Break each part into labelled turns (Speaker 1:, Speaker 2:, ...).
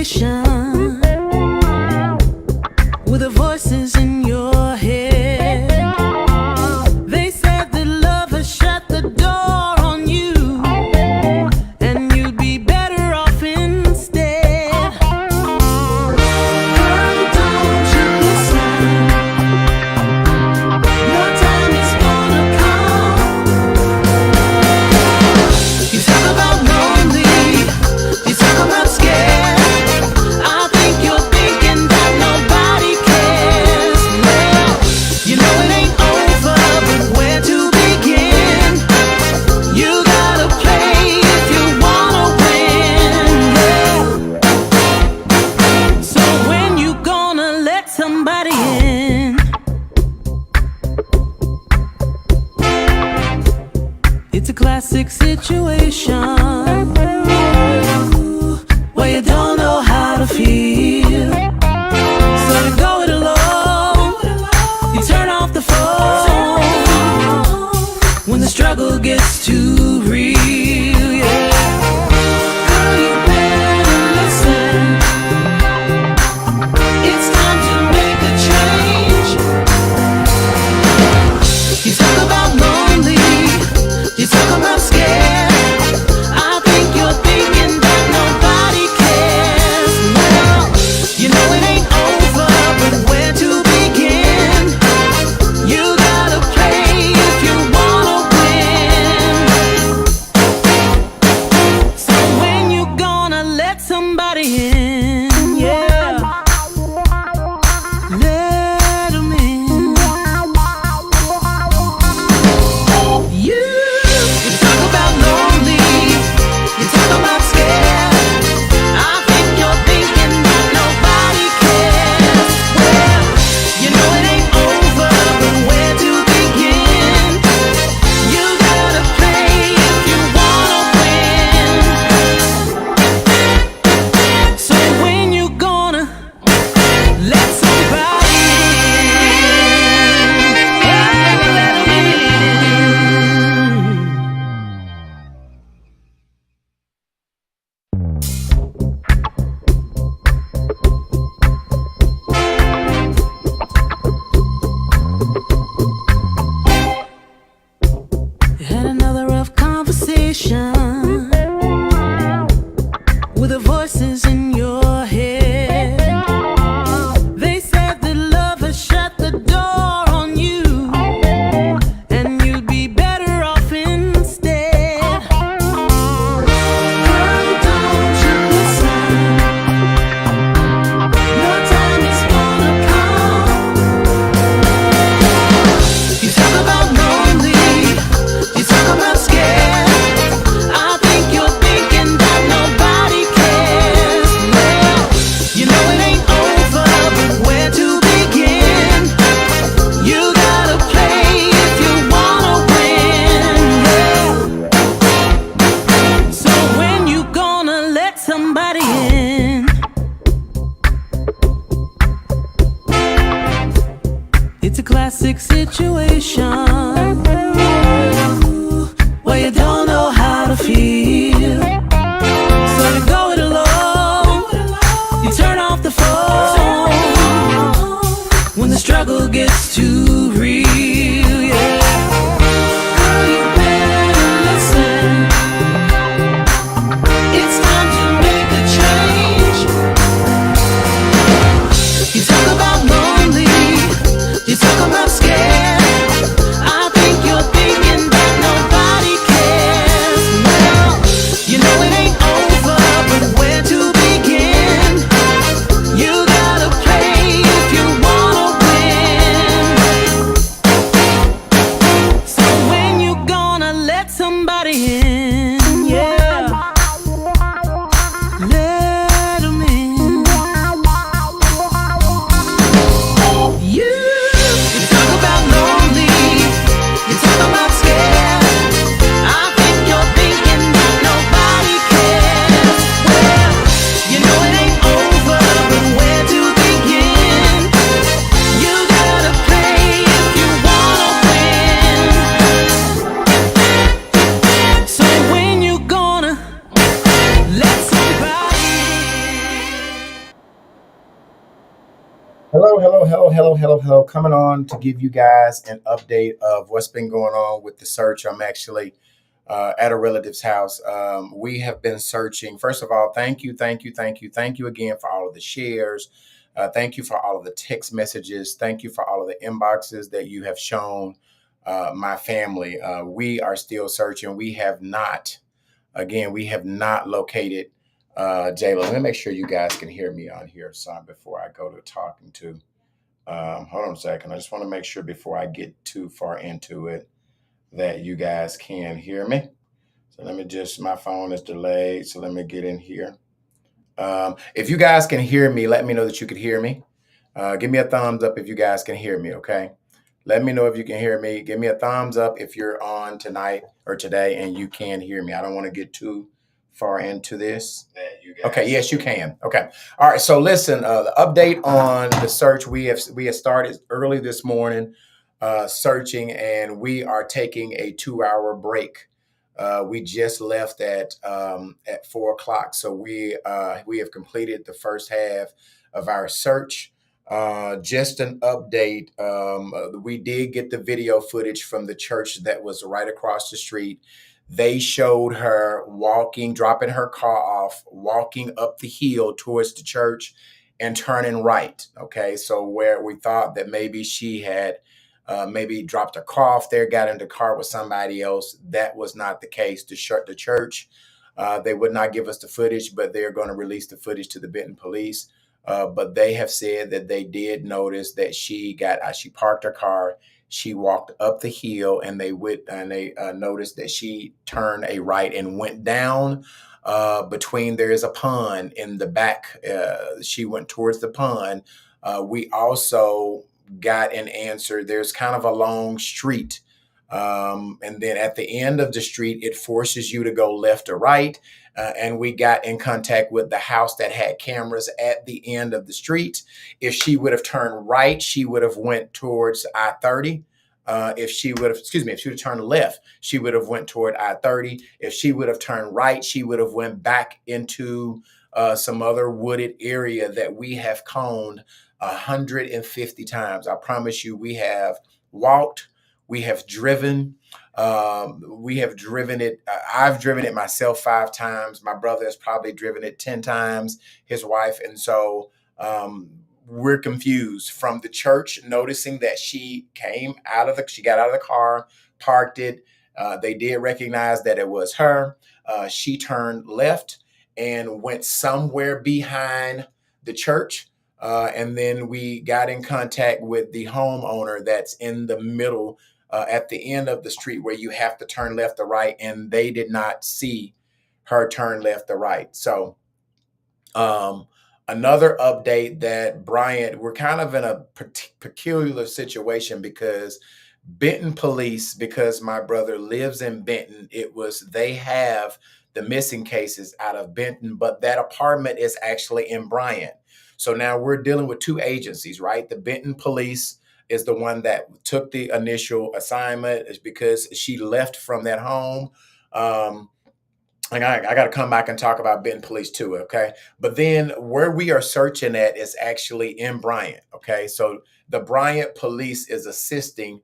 Speaker 1: conversation with the voices in your head. They said that love has shut the door on you, and you'd be better off instead. Girl, don't you listen. Your time is gonna come. You talk about lonely, you talk about scared. I think you're thinking that nobody cares. Well, you know it ain't over, but where to begin? You gotta play if you wanna win. Yeah. So when you gonna let somebody in? It's a classic situation where you don't know how to feel, so you go it alone. You turn off the phone when the struggle gets too real. Yeah. Girl, you better listen. It's time to make a change. You talk about lonely, you talk about scared. I think you're thinking that nobody cares. Well, you know it ain't over, but where to begin? You gotta play if you wanna win. So when you gonna let somebody in? Yeah, let 'em in. You talk about lonely, you talk about scared. I think you're thinking that nobody cares. Well, you know it ain't over, but where to begin? You gotta play if you wanna win. So when you gonna let somebody in? Let 'em in. Had another rough conversation with the voices in your head. They said that love has shut the door on you, and you'd be better off instead. Girl, don't you listen. Your time is gonna come. You talk about lonely, you talk about scared. I think you're thinking that nobody cares. Well, you know it ain't over, but where to begin? You gotta play if you wanna win. Yeah. So when you gonna let somebody in? It's a classic situation where you don't know how to feel, so you go it alone. You turn off the phone when the struggle gets too real. Yeah. Girl, you better listen. It's time to make a change. You talk about lonely, you talk about scared. I think you're thinking that nobody cares. Well,
Speaker 2: Hello, hello, hello, hello, hello, hello. Coming on to give you guys an update of what's been going on with the search. I'm actually at a relative's house. We have been searching. First of all, thank you, thank you, thank you, thank you again for all of the shares. Thank you for all of the text messages. Thank you for all of the inboxes that you have shown my family. We are still searching. We have not located Jade Love. Let me make sure you guys can hear me on here, son, before I go to talking to. Hold on a second. I just want to make sure before I get too far into it that you guys can hear me. So let me just, my phone is delayed. So let me get in here. If you guys can hear me, let me know that you could hear me. Give me a thumbs up if you guys can hear me, okay? Let me know if you can hear me. Give me a thumbs up if you're on tonight or today and you can hear me. I don't want to get too far into this. Okay, yes, you can. Okay. All right. So listen, the update on the search, we have started early this morning searching, and we are taking a 2 hour break. We just left at 4 o'clock, so we have completed the first half of our search. Just an update. We did get the video footage from the church that was right across the street. They showed her walking, dropping her car off, walking up the hill towards the church and turning right. Okay, so where we thought that maybe she had maybe dropped a car off there, got in the car with somebody else. That was not the case. The church, they would not give us the footage, but they're going to release the footage to the Benton police. But they have said that they did notice that she parked her car, she walked up the hill, and they noticed that she turned a right and went down between. There is a pond in the back. She went towards the pond. We also got an answer. There's kind of a long street. And then at the end of the street, it forces you to go left or right. And we got in contact with the house that had cameras at the end of the street. If she would have turned right, she would have went towards I-30. If she would have, excuse me, if she would have turned left, she would have went toward I-30. If she would have turned right, she would have went back into some other wooded area that we have coned 150 times. I promise you, we have walked, we have driven, we have driven it. I've driven it myself 5 times. My brother has probably driven it 10 times, his wife. And so we're confused from the church noticing that she got out of the car, parked it. They did recognize that it was her. She turned left and went somewhere behind the church. And then we got in contact with the homeowner that's in the middle at the end of the street where you have to turn left or right, and they did not see her turn left or right. So, um, another update that Bryant, we're kind of in a peculiar situation because Benton police, because my brother lives in Benton, they have the missing cases out of Benton, but that apartment is actually in Bryant. So now we're dealing with two agencies, right? The Benton police is the one that took the initial assignment, is because she left from that home. Um, I got to come back and talk about Benton Police too, okay? But then where we are searching at is actually in Bryant, okay? So the Bryant Police is assisting,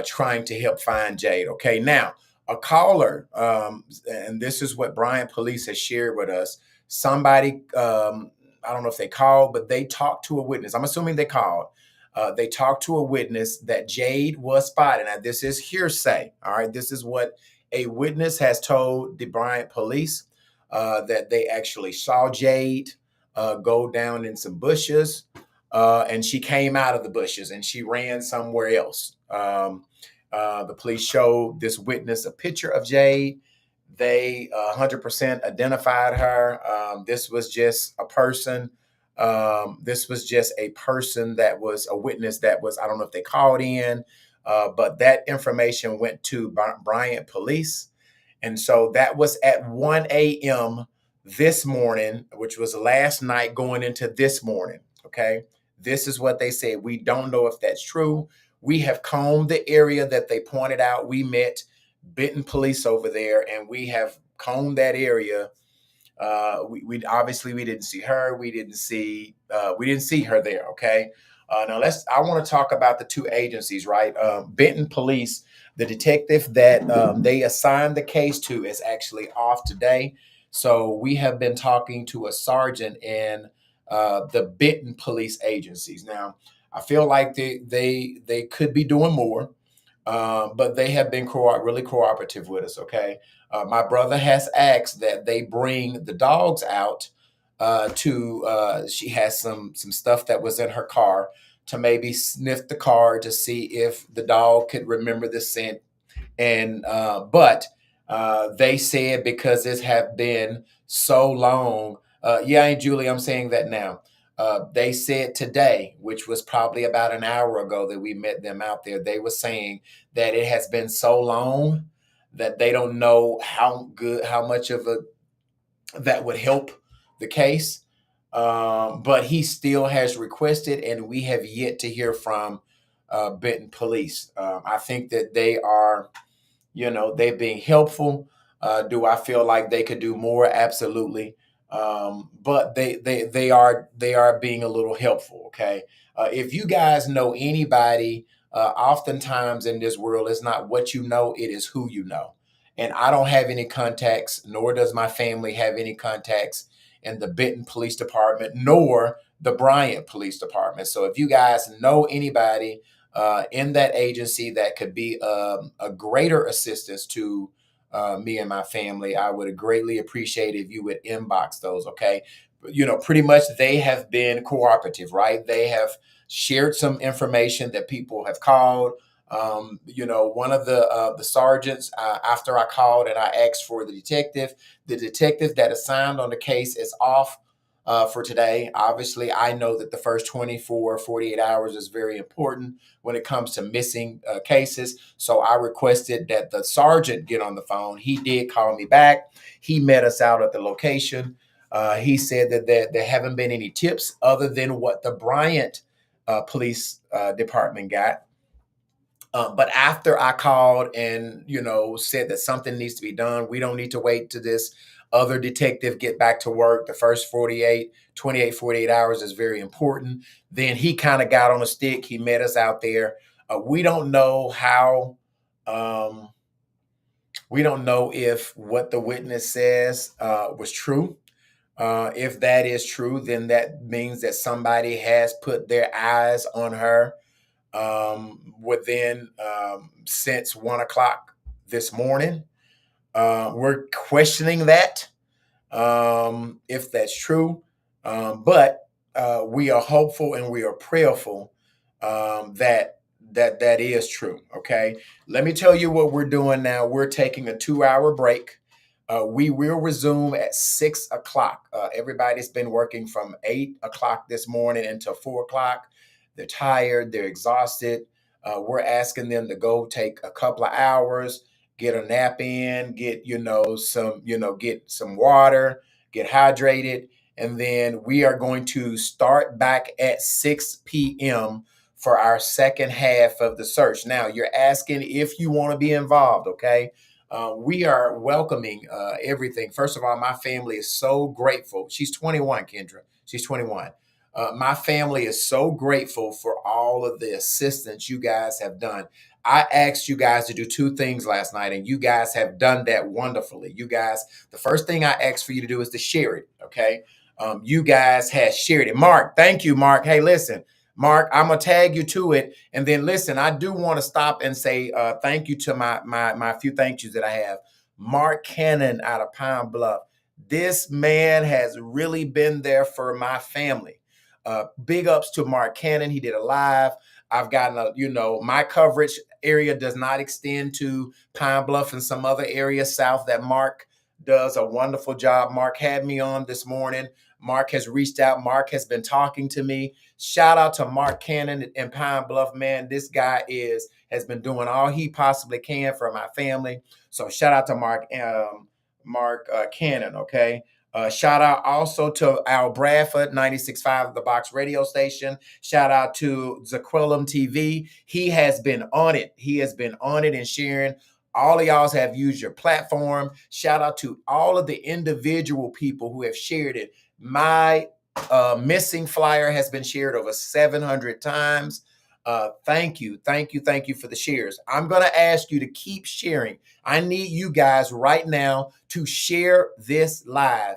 Speaker 2: trying to help find Jade, okay? Now, a caller, and this is what Bryant Police has shared with us. Somebody, I don't know if they called, but they talked to a witness. I'm assuming they called. They talked to a witness that Jade was spotted. Now, this is hearsay, all right? This is what a witness has told the Bryant police, that they actually saw Jade go down in some bushes, and she came out of the bushes and she ran somewhere else. The police showed this witness a picture of Jade. They 100% identified her. This was just a person. This was just a person that was a witness that was, I don't know if they called in, but that information went to Bryant Police. And so that was at 1 a.m. this morning, which was last night going into this morning. Okay. This is what they said. We don't know if that's true. We have combed the area that they pointed out. We met Benton Police over there, and we have combed that area. We obviously we didn't see her. We didn't see her there. Okay. I want to talk about the two agencies, right? Benton Police, the detective that they assigned the case to is actually off today. So we have been talking to a sergeant in the Benton Police agencies. Now, I feel like they could be doing more, but they have been really cooperative with us. Okay, my brother has asked that they bring the dogs out to. She has some stuff that was in her car to maybe sniff the car to see if the dog could remember the scent. And but they said because it have been so long. Yeah, Aunt Julie, I'm saying that now. They said today, which was probably about an hour ago that we met them out there, they were saying that it has been so long that they don't know how much of a that would help the case. But he still has requested, and we have yet to hear from Benton Police. I think that they are, they're being helpful. Do I feel like they could do more? Absolutely. But they are being a little helpful. Okay. If you guys know anybody, oftentimes in this world, it's not what you know, it is who you know. And I don't have any contacts, nor does my family have any contacts in the Benton Police Department, nor the Bryant Police Department. So if you guys know anybody in that agency that could be a greater assistance to me and my family, I would greatly appreciate if you would inbox those. Okay. Pretty much they have been cooperative, right? They have shared some information that people have called. One of the sergeants, after I called and I asked for the detective that assigned on the case is off for today. Obviously, I know that the first 24, 48 hours is very important when it comes to missing cases. So I requested that the sergeant get on the phone. He did call me back. He met us out at the location. He said that there haven't been any tips other than what the Bryant Police Department got. But after I called and said that something needs to be done, we don't need to wait to this other detective get back to work. The first 48 hours is very important. Then he kind of got on a stick. He met us out there. We don't know how. We don't know if what the witness says was true. If that is true, then that means that somebody has put their eyes on her within since 1 o'clock this morning. We're questioning that if that's true, but we are hopeful and we are prayerful that is true. Okay, let me tell you what we're doing now. We're taking a 2-hour break. We will resume at 6 o'clock. Everybody's been working from 8 o'clock this morning until 4 o'clock. They're tired, they're exhausted. We're asking them to go take a couple of hours, get a nap in, get some water, get hydrated, and then we are going to start back at 6 p.m. for our second half of the search. Now, you're asking if you want to be involved, okay? We are welcoming everything. First of all, my family is so grateful. She's 21, Kendra. She's 21. My family is so grateful for all of the assistance you guys have done. I asked you guys to do two things last night, and you guys have done that wonderfully. You guys, the first thing I asked for you to do is to share it, okay? You guys have shared it. Mark, thank you, Mark. Hey, listen, Mark, I'm gonna tag you to it, and then listen. I do want to stop and say thank you to my few thank yous that I have. Mark Cannon out of Pine Bluff. This man has really been there for my family. Big ups to Mark Cannon. He did a live. I've gotten my coverage area does not extend to Pine Bluff and some other areas south that Mark does a wonderful job. Mark had me on this morning. Mark has reached out. Mark has been talking to me. Shout out to Mark Cannon in Pine Bluff, man. This guy has been doing all he possibly can for my family. So shout out to Mark Cannon, okay? Shout out also to Al Bradford, 96.5 The Box radio station. Shout out to Zaquillum TV. He has been on it. He has been on it and sharing. All of y'all have used your platform. Shout out to all of the individual people who have shared it. My Missing flyer has been shared over 700 times. Thank you, thank you, thank you for the shares. I'm going to ask you to keep sharing. I need you guys right now to share this live.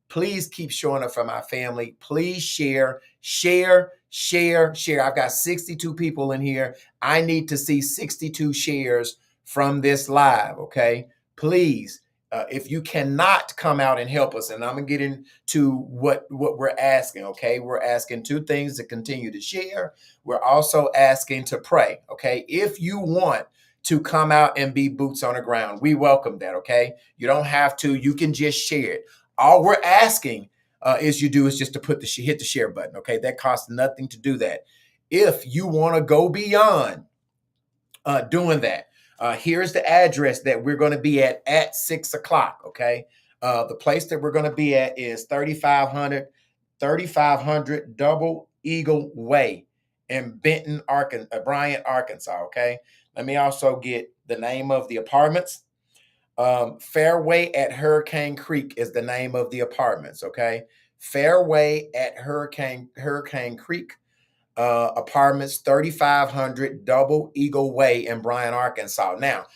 Speaker 2: Please keep showing up for my family. Please share, share, share, share. I've got 62 people in here. I need to see 62 shares from this live, okay? Please, if you cannot come out and help us, and I'm gonna get into what we're asking. Okay, we're asking two things: to continue to share. We're also asking to pray. Okay, if you want to come out and be boots on the ground, we welcome that. Okay, you don't have to. You can just share it. All we're asking is just to hit the share button. Okay, that costs nothing to do that. If you want to go beyond doing that. Here's the address that we're going to be at 6 o'clock. Okay. The place that we're going to be at is 3500 Double Eagle Way in Benton, Arkansas, Bryant, Arkansas. Okay. Let me also get the name of the apartments. Fairway at Hurricane Creek is the name of the apartments. Okay. Fairway at Hurricane Creek apartments, 3500 Double Eagle Way in Bryan, Arkansas. Now,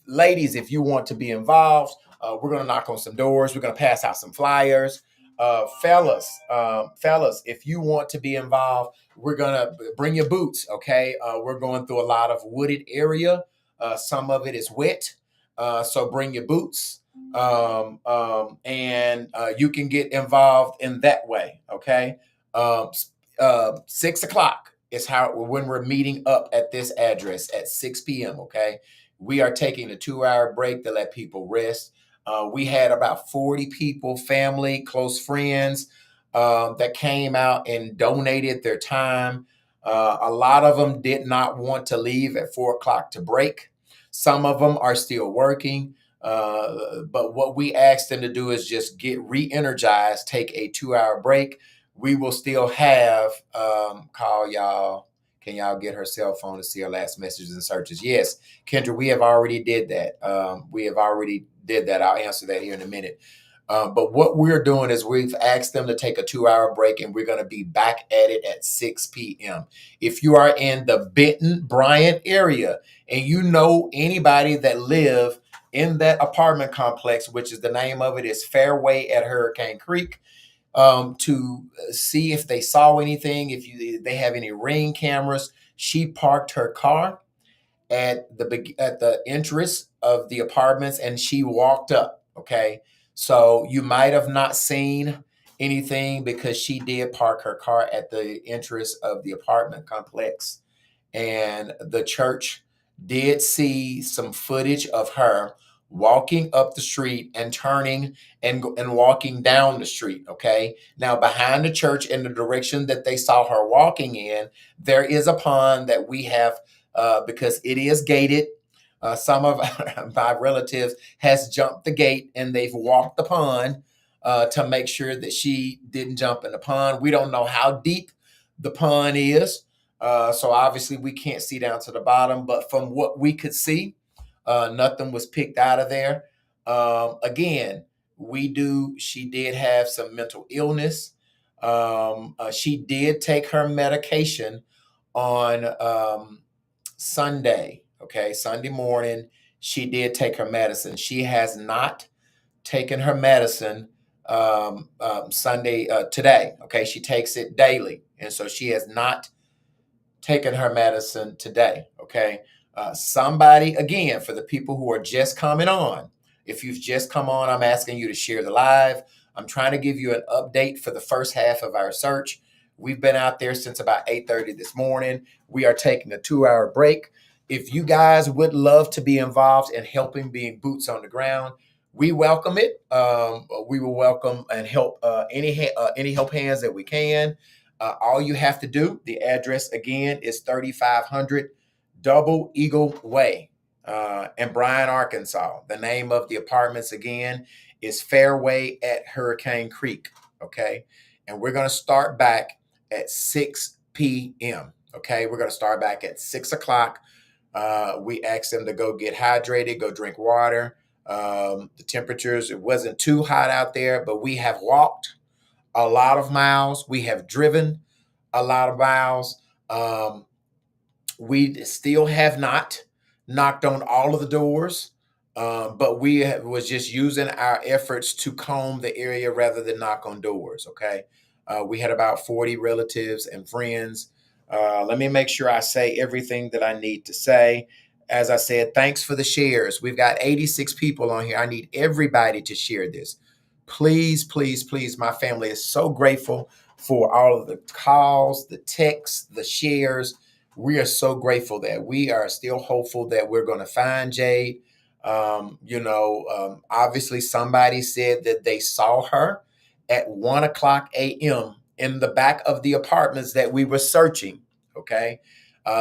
Speaker 2: ladies, if you want to be involved, we're going to knock on some doors. We're going to pass out some flyers. Fellas, if you want to be involved, we're going to bring your boots. Okay. We're going through a lot of wooded area. Some of it is wet. So bring your boots. And you can get involved in that way. Okay. 6 o'clock is when we're meeting up at this address at 6 p.m. Okay, we are taking a 2-hour break to let people rest. We had about 40 people, family, close friends, that came out and donated their time. A lot of them did not want to leave at 4 o'clock to break. Some of them are still working. But what we asked them to do is just get re-energized, take a 2-hour break. We will still have call y'all. Can y'all get her cell phone to see her last messages and searches? Yes, Kendra, we have already did that. I'll answer that here in a minute. But what we're doing is we've asked them to take a 2-hour break, and we're going to be back at it at 6 p.m. If you are in the Benton, Bryant area, and you know anybody that live in that apartment complex, which is the name of it is Fairway at Hurricane Creek, to see if they saw anything, they have any ring cameras. She parked her car at the entrance of the apartments, and she walked up. Okay, so you might have not seen anything because she did park her car at the entrance of the apartment complex, and the church did see some footage of her walking up the street and turning and walking down the street. Okay, now behind the church in the direction that they saw her walking in, there is a pond that we have, because it is gated. Some of my relatives has jumped the gate and they've walked the pond to make sure that she didn't jump in the pond. We don't know how deep the pond is. So obviously we can't see down to the bottom, but from what we could see, nothing was picked out of there. Again, she did have some mental illness. She did take her medication on Sunday. Okay, Sunday morning, she did take her medicine. She has not taken her medicine Sunday today. Okay, she takes it daily, and so she has not taken her medicine today. Okay, somebody, again, for the people who are just coming on, if you've just come on, I'm asking you to share the live. I'm trying to give you an update for the first half of our search. We've been out there since about 8:30 this morning. We are taking a 2-hour break. If you guys would love to be involved in helping being boots on the ground, we welcome it. We will welcome and help any help hands that we can. All you have to do, the address again is 3500 Double Eagle Way in Bryan, Arkansas. The name of the apartments again is Fairway at Hurricane Creek. Okay, and we're going to start back at 6 p.m. Okay, we're going to start back at 6 o'clock. We asked them to go get hydrated, go drink water. The temperatures, it wasn't too hot out there, but we have walked a lot of miles. We have driven a lot of miles. Um, we still have not knocked on all of the doors, but was just using our efforts to comb the area rather than knock on doors. Okay, we had about 40 relatives and friends. Let me make sure I say everything that I need to say. As I said, thanks for the shares. We've got 86 people on here. I need everybody to share this. Please, please, please. My family is so grateful for all of the calls, the texts, the shares. We are so grateful that we are still hopeful that we're going to find Jade. Obviously, somebody said that they saw her at 1 o'clock a.m. in the back of the apartments that we were searching. Okay.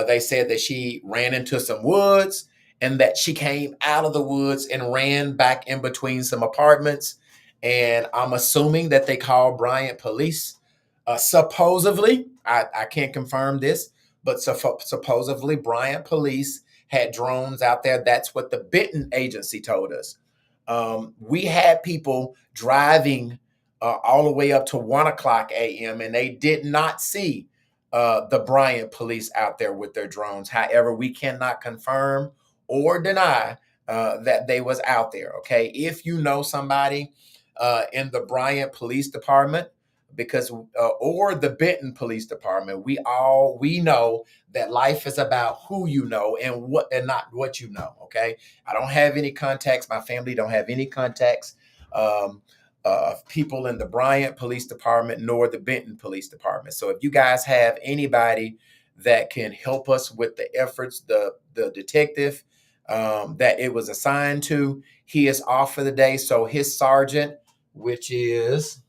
Speaker 2: They said that she ran into some woods and that she came out of the woods and ran back in between some apartments. And I'm assuming that they called Bryant police. Supposedly, I can't confirm this, but supposedly Bryant police had drones out there. That's what the Benton agency told us. We had people driving all the way up to 1 o'clock a.m. and they did not see the Bryant police out there with their drones. However, we cannot confirm or deny that they was out there. Okay, if you know somebody in the Bryant Police Department, because or the Benton Police Department, we know that life is about who you know and not what you know. Okay, I don't have any contacts. My family don't have any contacts of people in the Bryant Police Department nor the Benton Police Department. So if you guys have anybody that can help us with the efforts, the detective that it was assigned to, he is off for the day. So his sergeant, which is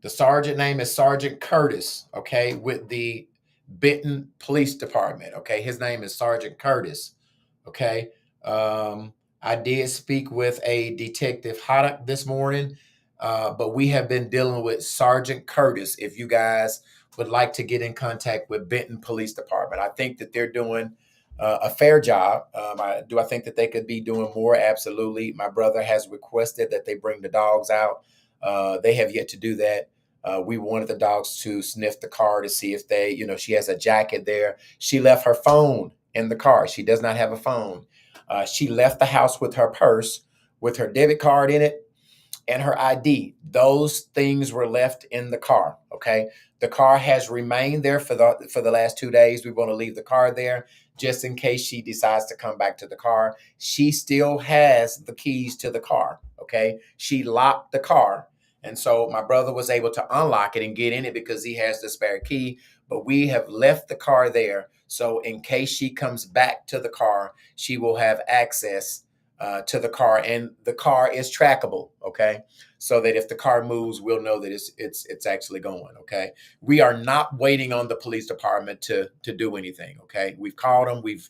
Speaker 2: the sergeant name is Sergeant Curtis, okay, with the Benton Police Department. Okay, his name is Sergeant Curtis. Okay. I did speak with a detective Haddock this morning, but we have been dealing with Sergeant Curtis. If you guys would like to get in contact with Benton Police Department, I think that they're doing a fair job. I think that they could be doing more? Absolutely. My brother has requested that they bring the dogs out. They have yet to do that. We wanted the dogs to sniff the car to see if she has a jacket there. She left her phone in the car. She does not have a phone. She left the house with her purse, with her debit card in it, and her ID. Those things were left in the car. Okay. The car has remained there for the last 2 days. We want to leave the car there just in case she decides to come back to the car. She still has the keys to the car. Okay. She locked the car. And so my brother was able to unlock it and get in it because he has the spare key. But we have left the car there. So in case she comes back to the car, she will have access to the car, and the car is trackable. Okay, so that if the car moves, we'll know that it's actually going. Okay, we are not waiting on the police department to do anything. Okay, we've called them, we've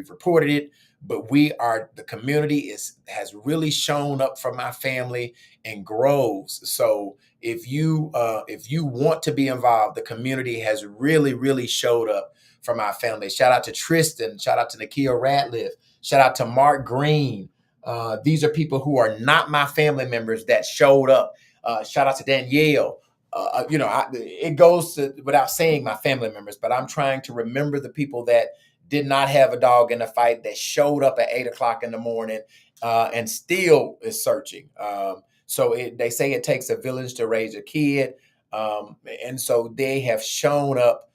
Speaker 2: reported it, but the community has really shown up for my family in groves. So if you want to be involved, the community has really showed up for my family. Shout out to Tristan. Shout out to Nakia Ratliff. Shout out to Mark Green. These are people who are not my family members that showed up. Shout out to Danielle. It goes without saying my family members, but I'm trying to remember the people that did not have a dog in the fight that showed up at 8 o'clock in the morning and still is searching. So they say it takes a village to raise a kid. And so they have shown up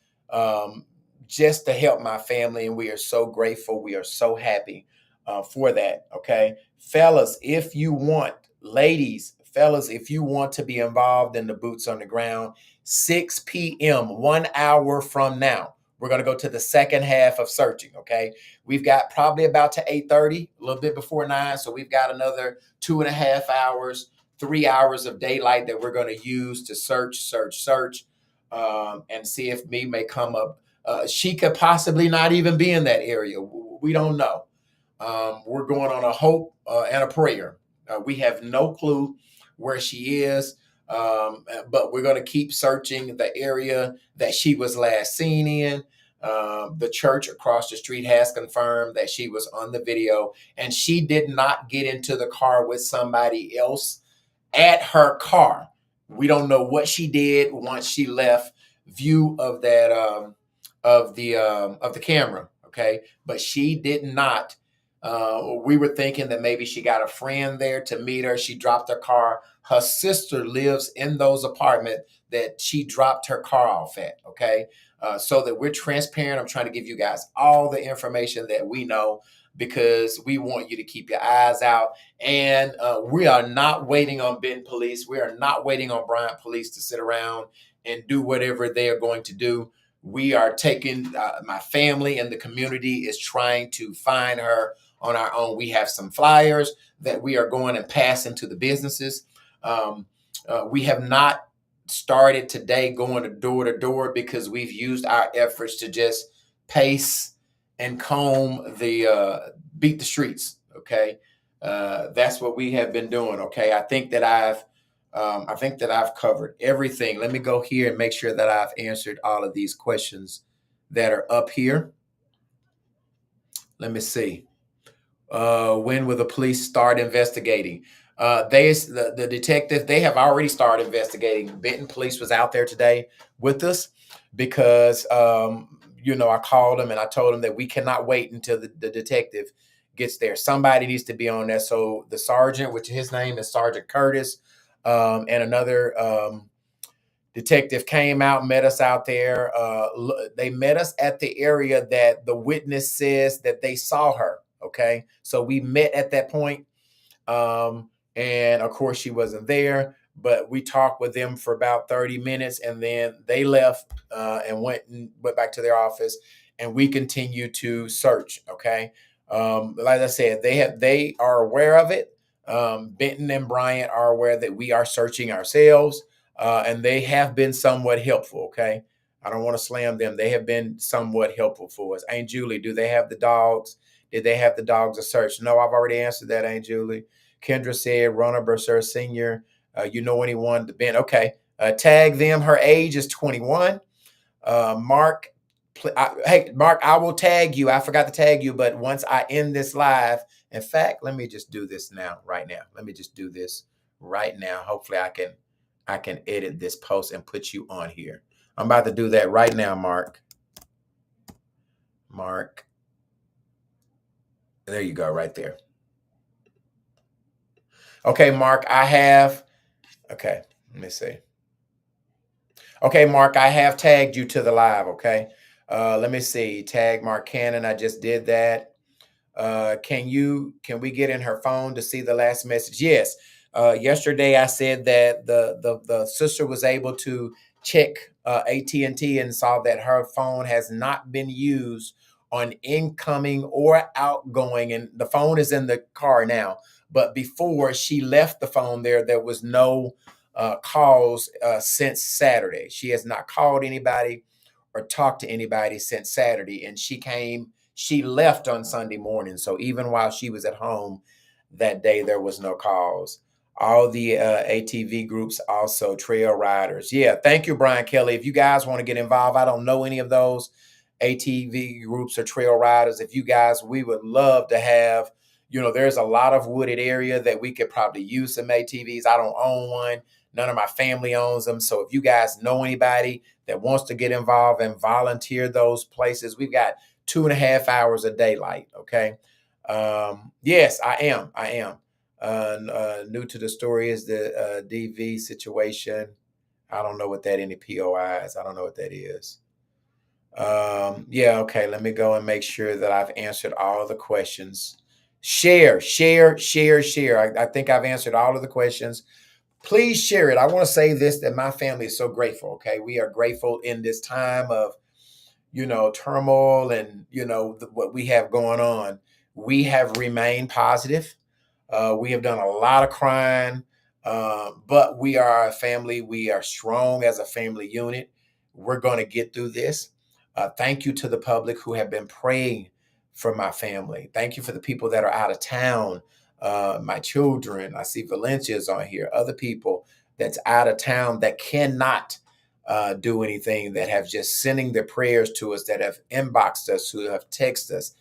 Speaker 2: just to help my family. And we are so grateful. We are so happy for that. Okay. Fellas, if you want to be involved in the boots on the ground, 6 p.m., 1 hour from now, we're going to go to the second half of searching. Okay. We've got probably about to 8:30, a little bit before 9. So we've got another 2.5 hours, 3 hours of daylight that we're going to use to search, and see if me may come up. She could possibly not even be in that area. We don't know. We're going on a hope and a prayer. We have no clue where she is, but we're going to keep searching the area that she was last seen in. The church across the street has confirmed that she was on the video, and she did not get into the car with somebody else at her car. We don't know what she did once she left view of that of the camera. Okay, but she did not. We were thinking that maybe she got a friend there to meet her. She dropped her car. Her sister lives in those apartments that she dropped her car off at. Okay, so that we're transparent. I'm trying to give you guys all the information that we know because we want you to keep your eyes out. And we are not waiting on Benton Police. We are not waiting on Bryant Police to sit around and do whatever they are going to do. We are taking, my family and the community is trying to find her on our own. We have some flyers that we are going and passing to the businesses. We have not started today going to door because we've used our efforts to just pace and comb the beat the streets. Okay, that's what we have been doing. Okay, I think that I've covered everything. Let me go here and make sure that I've answered all of these questions that are up here. Let me see. When will the police start investigating? The detective, they have already started investigating. Benton Police was out there today with us because I called them and I told them that we cannot wait until the detective gets there. Somebody needs to be on that. So the sergeant, which his name is Sergeant Curtis, and another detective came out, met us out there. They met us at the area that the witness says that they saw her. Okay, so we met at that point. And of course, she wasn't there, but we talked with them for about 30 minutes and then they left and went back to their office and we continue to search. Okay. Like I said, they are aware of it. Benton and Bryant are aware that we are searching ourselves, and they have been somewhat helpful. Okay. I don't want to slam them. They have been somewhat helpful for us. Aunt Julie, do they have the dogs? Did they have the dogs to search? No, I've already answered that, Aunt Julie. Kendra said, Ronald Bursar Sr., you know anyone to Ben? Okay. Tag them. Her age is 21. Mark, hey, Mark, I will tag you. I forgot to tag you, but once I end this live, in fact, let me just do this now, right now. Let me just do this right now. Hopefully I can edit this post and put you on here. I'm about to do that right now, Mark. Mark. There you go, right there. Okay, Mark, okay, let me see. Okay, Mark, I have tagged you to the live, okay? Let me see. Tag Mark Cannon. I just did that. Can we get in her phone to see the last message? Yes. Yesterday I said that the sister was able to check AT&T and saw that her phone has not been used on incoming or outgoing, and the phone is in the car now. But before she left the phone there was no calls since Saturday. She has not called anybody or talked to anybody since Saturday, and she left on Sunday morning. So even while she was at home that day, there was no calls. All the ATV groups, also trail riders. Yeah, thank you, Brian Kelly. If you guys want to get involved, I don't know any of those ATV groups or trail riders. If you guys, we would love to have, there's a lot of wooded area that we could probably use some ATVs. I don't own one. None of my family owns them. So if you guys know anybody that wants to get involved and volunteer those places, we've got 2.5 hours of daylight. Okay. Yes, I am. New to the story is the DV situation. I don't know what that any POIs. I don't know what that is. Yeah. Okay. Let me go and make sure that I've answered all the questions. Share. I think I've answered all of the questions. Please share it. I want to say this, that my family is so grateful. Okay. We are grateful in this time of, turmoil and, what we have going on. We have remained positive. We have done a lot of crying, but we are a family. We are strong as a family unit. We're going to get through this. Thank you to the public who have been praying for my family. Thank you for the people that are out of town. My children, I see Valencia's on here, other people that's out of town that cannot do anything, that have just sending their prayers to us, that have inboxed us, who have texted us.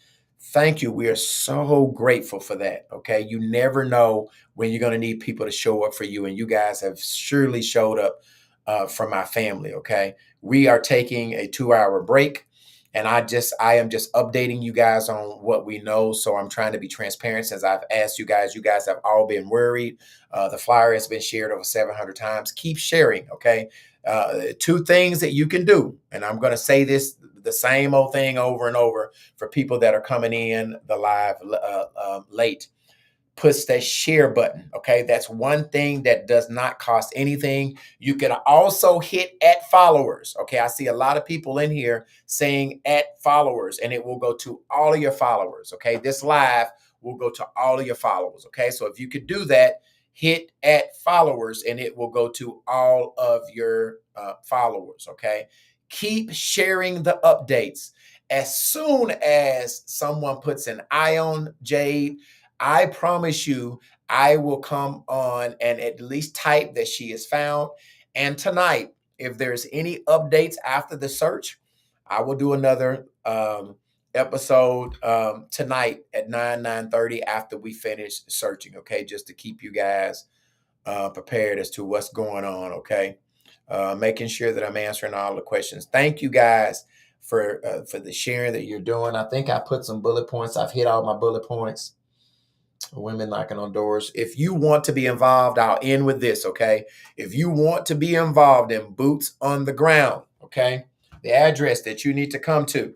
Speaker 2: Thank you. We are so grateful for that. Okay. You never know when you're going to need people to show up for you. And you guys have surely showed up for my family. Okay. We are taking a 2 hour break. And I am just updating you guys on what we know. So I'm trying to be transparent since I've asked you guys. You guys have all been worried. The flyer has been shared over 700 times. Keep sharing. Okay. Two things that you can do. And I'm going to say this the same old thing over and over for people that are coming in the live late. Push that share button. Okay. That's one thing that does not cost anything. You can also hit at followers. Okay. I see a lot of people in here saying at followers, and it will go to all of your followers. Okay. This live will go to all of your followers. Okay. So if you could do that, hit at followers and it will go to all of your followers. Okay. Keep sharing the updates. As soon as someone puts an eye on Jade, I promise you, I will come on and at least type that she is found. And tonight, if there's any updates after the search, I will do another episode tonight at 9:30 after we finish searching. Okay, just to keep you guys prepared as to what's going on. Okay, making sure that I'm answering all the questions. Thank you guys for the sharing that you're doing. I think I put some bullet points. I've hit all my bullet points. Women knocking on doors. If you want to be involved, I'll end with this, okay? If you want to be involved in boots on the ground, okay? The address that you need to come to,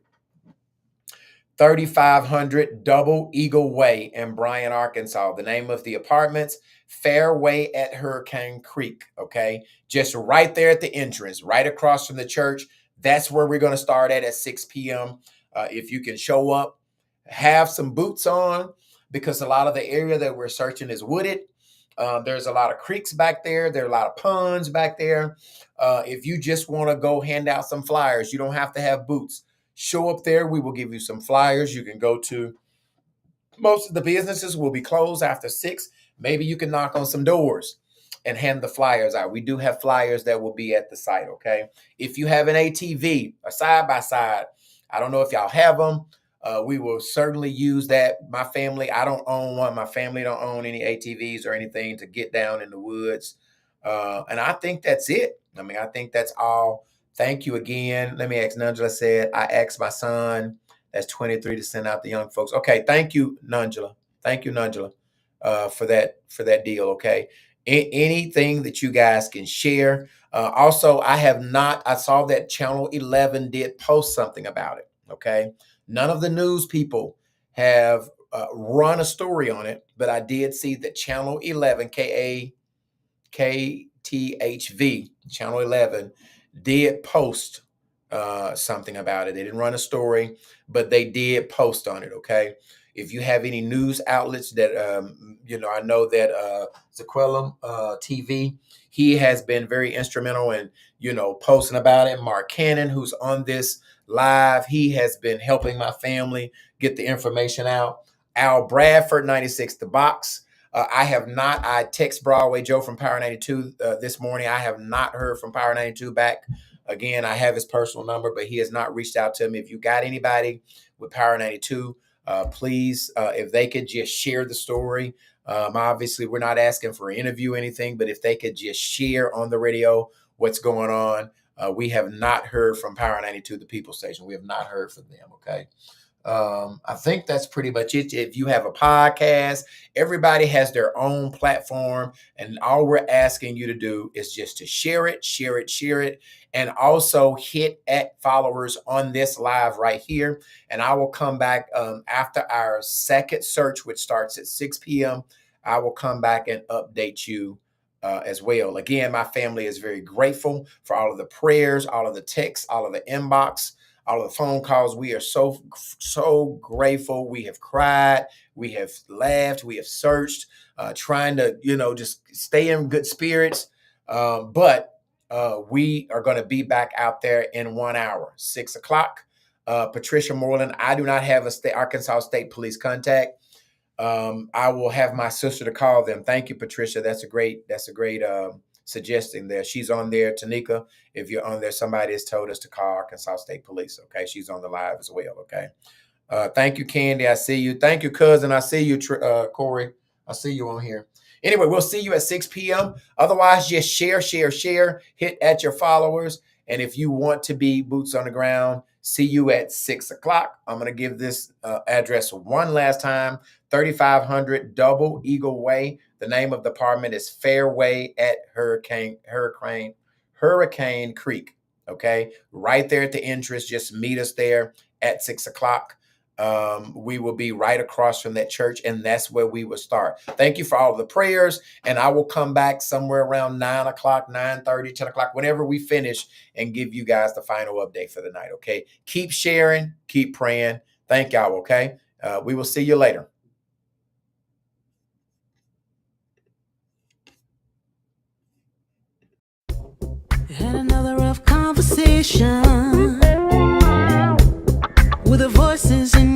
Speaker 2: 3500 Double Eagle Way in Bryan, Arkansas. The name of the apartments, Fairway at Hurricane Creek, okay? Just right there at the entrance, right across from the church. That's where we're going to start at 6 p.m. If you can show up, have some boots on, because a lot of the area that we're searching is wooded. There's a lot of creeks back there. There are a lot of ponds back there. If you just want to go hand out some flyers, you don't have to have boots. Show up there. We will give you some flyers. You can go to most of the businesses will be closed after 6. Maybe you can knock on some doors and hand the flyers out. We do have flyers that will be at the site. Okay. If you have an ATV, a side by side, I don't know if y'all have them. We will certainly use that. My family, I don't own one. My family don't own any ATVs or anything to get down in the woods. And I think that's it. I mean, I think that's all. Thank you again. Let me ask Nungela said, I asked my son, that's 23, to send out the young folks. Okay. Thank you, Nungela. Thank you, Nungela, for that deal. Okay. Anything that you guys can share. Also, I saw that Channel 11 did post something about it. Okay. None of the news people have run a story on it, but I did see that Channel 11, KTHV, Channel 11, did post something about it. They didn't run a story, but they did post on it. Okay. If you have any news outlets that, I know that Zaquellum TV, he has been very instrumental in, posting about it. Mark Cannon, who's on this live, he has been helping my family get the information out. Al Bradford, 96 The Box. I text Broadway Joe from Power 92 this morning. I have not heard from Power 92 back. Again, I have his personal number, but he has not reached out to me. If you got anybody with Power 92, please, if they could just share the story. Obviously, we're not asking for an interview or anything, but if they could just share on the radio what's going on. We have not heard from Power 92, the People Station. We have not heard from them, okay? I think that's pretty much it. If you have a podcast, everybody has their own platform, and all we're asking you to do is just to share it, and also hit at followers on this live right here. And I will come back after our second search, which starts at 6 p.m. I will come back and update you as well. Again, my family is very grateful for all of the prayers, all of the texts, all of the inbox, all of the phone calls. We are so grateful. We have cried, we have laughed, we have searched, trying to, just stay in good spirits. But we are going to be back out there in 1 hour, 6 o'clock. Patricia Moreland, I do not have a Arkansas State Police contact. I will have my sister to call them. Thank you, Patricia. That's a great suggestion there. She's on there. Tanika, if you're on there, somebody has told us to call Arkansas State Police. Okay. She's on the live as well. Okay. Thank you, Candy. I see you. Thank you, cousin. I see you, Corey. I see you on here. Anyway, we'll see you at 6 p.m. Otherwise, just share, share, share. Hit at your followers. And if you want to be boots on the ground, see you at 6 o'clock. I'm going to give this address one last time: 3500 Double Eagle Way. The name of the apartment is Fairway at Hurricane Creek. Okay, right there at the entrance. Just meet us there at 6 o'clock. We will be right across from that church, and that's where we will start. Thank you for all the prayers, and I will come back somewhere around 9 o'clock, 9:30, 10 o'clock, whenever we finish, and give you guys the final update for the night, okay? Keep sharing, keep praying. Thank y'all, okay? We will see you later.
Speaker 1: Had another rough conversation with the voices in